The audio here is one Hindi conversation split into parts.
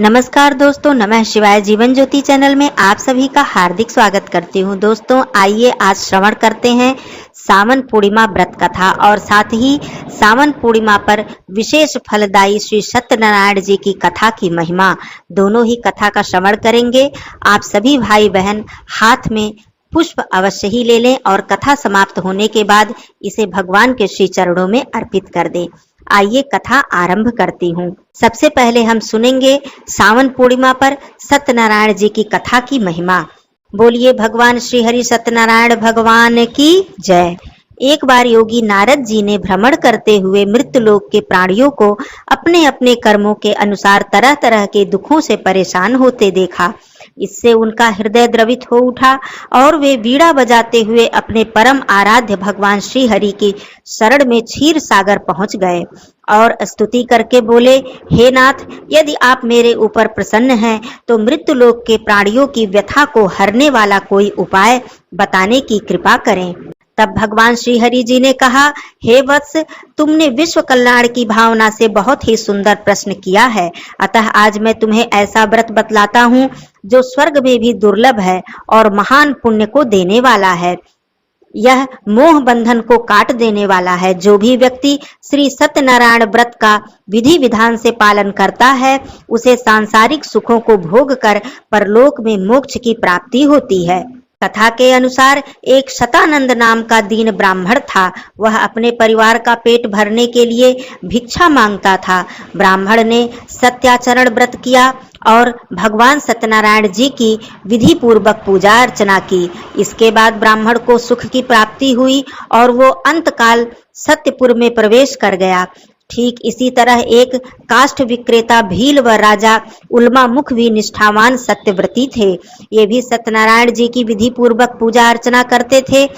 नमस्कार दोस्तों, नमः शिवाय जीवन ज्योति चैनल में आप सभी का हार्दिक स्वागत करती हूँ। दोस्तों आइए आज श्रवण करते हैं सावन पूर्णिमा व्रत कथा और साथ ही सावन पूर्णिमा पर विशेष फलदायी श्री सत्यनारायण जी की कथा की महिमा। दोनों ही कथा का श्रवण करेंगे। आप सभी भाई बहन हाथ में पुष्प अवश्य ही ले लें और कथा समाप्त होने के बाद इसे भगवान के श्री चरणों में अर्पित कर दें। आइए कथा आरंभ करती हूँ। सबसे पहले हम सुनेंगे सावन पूर्णिमा पर सत्यनारायण जी की कथा की महिमा। बोलिए भगवान श्री हरि सत्यनारायण भगवान की जय। एक बार योगी नारद जी ने भ्रमण करते हुए मृत्युलोक के प्राणियों को अपने अपने कर्मों के अनुसार तरह तरह के दुखों से परेशान होते देखा। इससे उनका हृदय द्रवित हो उठा और वे वीणा बजाते हुए अपने परम आराध्य भगवान श्री हरि की शरण में क्षीर सागर पहुंच गए और स्तुति करके बोले, हे नाथ, यदि आप मेरे ऊपर प्रसन्न हैं तो मृत्युलोक के प्राणियों की व्यथा को हरने वाला कोई उपाय बताने की कृपा करें। तब भगवान श्री हरि जी ने कहा, हे वत्स, तुमने विश्व कल्याण की भावना से बहुत ही सुंदर प्रश्न किया है। अतः आज मैं तुम्हें ऐसा व्रत बतलाता हूँ जो स्वर्ग में भी दुर्लभ है और महान पुण्य को देने वाला है। यह मोह बंधन को काट देने वाला है। जो भी व्यक्ति श्री सत्यनारायण व्रत का विधि विधान से पालन करता है उसे सांसारिक सुखों को भोग कर परलोक में मोक्ष की प्राप्ति होती है। कथा के अनुसार एक शतानंद नाम का दीन ब्राह्मण था। वह अपने परिवार का पेट भरने के लिए भिक्षा मांगता था। ब्राह्मण ने सत्याचरण व्रत किया और भगवान सत्यनारायण जी की विधि पूर्वक पूजा अर्चना की। इसके बाद ब्राह्मण को सुख की प्राप्ति हुई और वो अंतकाल सत्यपुर में प्रवेश कर गया। ठीक इसी तरह एक काष्ठ विक्रेता भील व राजा उल्मामुख भी निष्ठावान सत्यव्रती थे। ये भी सत्यनारायण जी की विधि पूर्वक पूजा अर्चना करते थे।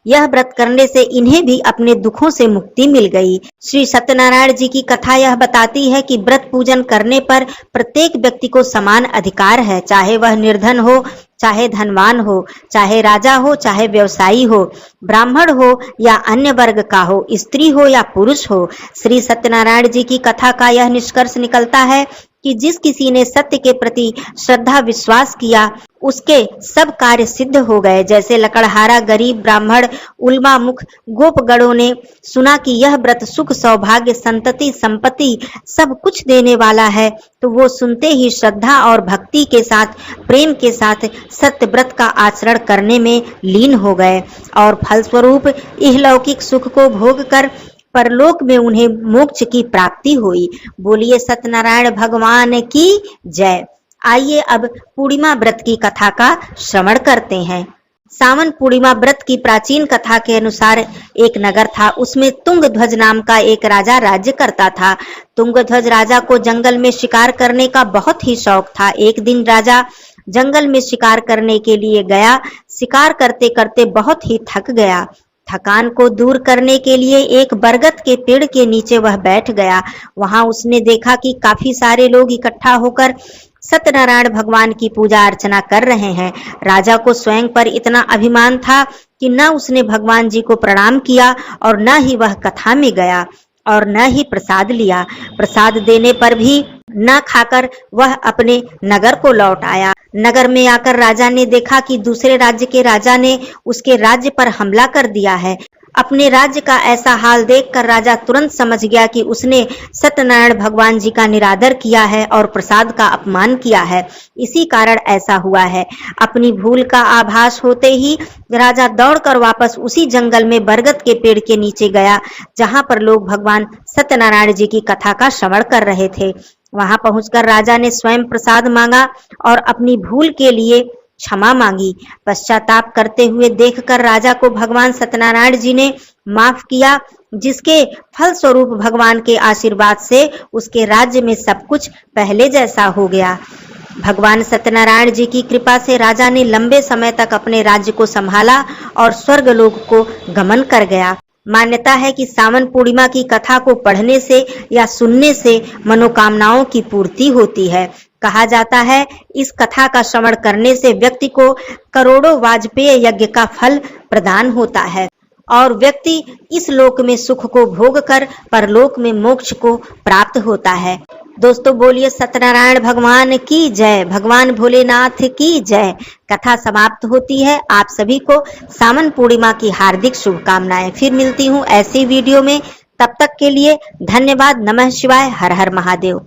यह व्रत करने से इन्हें भी अपने दुखों से मुक्ति मिल गई। श्री सत्यनारायण जी की कथा यह बताती है कि व्रत पूजन करने पर प्रत्येक व्यक्ति को समान अधिकार है, चाहे वह निर्धन हो, चाहे धनवान हो, चाहे राजा हो, चाहे व्यवसायी हो, ब्राह्मण हो या अन्य वर्ग का हो, स्त्री हो या पुरुष हो। श्री सत्यनारायण जी की कथा का यह निष्कर्ष निकलता है कि जिस किसी ने सत्य के प्रति श्रद्धा विश्वास किया उसके सब कार्य सिद्ध हो गए। जैसे लकड़हारा गरीब ब्राह्मण उल्मामुख गोपगणों ने सुना कि यह व्रत सुख सौभाग्य संतति संपत्ति सब कुछ देने वाला है तो वो सुनते ही श्रद्धा और भक्ति के साथ प्रेम के साथ सत्य व्रत का आचरण करने में लीन हो गए और फलस्वरूप इहलौकिक सुख को भोग कर परलोक में उन्हें मोक्ष की प्राप्ति हुई। बोलिए सत्यनारायण भगवान की जय। आइए अब पूर्णिमा व्रत की कथा का श्रवण करते हैं। सावन पूर्णिमा व्रत की प्राचीन कथा के अनुसार एक नगर था। उसमें तुंगध्वज नाम का एक राजा राज्य करता था। तुंगध्वज राजा को जंगल में शिकार करने का बहुत ही शौक था। एक दिन राजा जंगल में शिकार करने के लिए गया। शिकार करते करते बहुत ही थक गया। थकान को दूर करने के लिए एक बरगद के पेड़ के नीचे वह बैठ गया। वहां उसने देखा कि काफी सारे लोग इकट्ठा होकर सत्यनारायण भगवान की पूजा अर्चना कर रहे हैं। राजा को स्वयं पर इतना अभिमान था कि न उसने भगवान जी को प्रणाम किया और न ही वह कथा में गया और न ही प्रसाद लिया। प्रसाद देने पर भी न खाकर वह अपने नगर को लौट आया। नगर में आकर राजा ने देखा कि दूसरे राज्य के राजा ने उसके राज्य पर हमला कर दिया है। अपने राज्य का ऐसा हाल देखकर राजा तुरंत समझ गया कि उसने सत्यनारायण भगवान जी का निरादर किया है और प्रसाद का अपमान किया है, इसी कारण ऐसा हुआ है। अपनी भूल का आभास होते ही राजा दौड़कर वापस उसी जंगल में बरगद के पेड़ के नीचे गया जहां पर लोग भगवान सत्यनारायण जी की कथा का श्रवण कर रहे थे। वहां पहुंचकर राजा ने स्वयं प्रसाद मांगा और अपनी भूल के लिए क्षमा मांगी। पश्चाताप करते हुए देखकर राजा को भगवान सत्यनारायण जी ने माफ किया, जिसके फल स्वरूप भगवान के आशीर्वाद से उसके राज्य में सब कुछ पहले जैसा हो गया। भगवान सत्यनारायण जी की कृपा से राजा ने लंबे समय तक अपने राज्य को संभाला और स्वर्गलोक को गमन कर गया। मान्यता है कि सावन पूर्णिमा की कथा को पढ़ने से या सुनने से मनोकामनाओं की पूर्ति होती है। कहा जाता है इस कथा का श्रवण करने से व्यक्ति को करोड़ों वाजपेय यज्ञ का फल प्रदान होता है और व्यक्ति इस लोक में सुख को भोग कर परलोक में मोक्ष को प्राप्त होता है। दोस्तों बोलिए सत्यनारायण भगवान की जय, भगवान भोलेनाथ की जय। कथा समाप्त होती है। आप सभी को सावन पूर्णिमा की हार्दिक शुभकामनाएं। फिर मिलती हूँ ऐसी वीडियो में, तब तक के लिए धन्यवाद। नमः शिवाय, हर हर महादेव।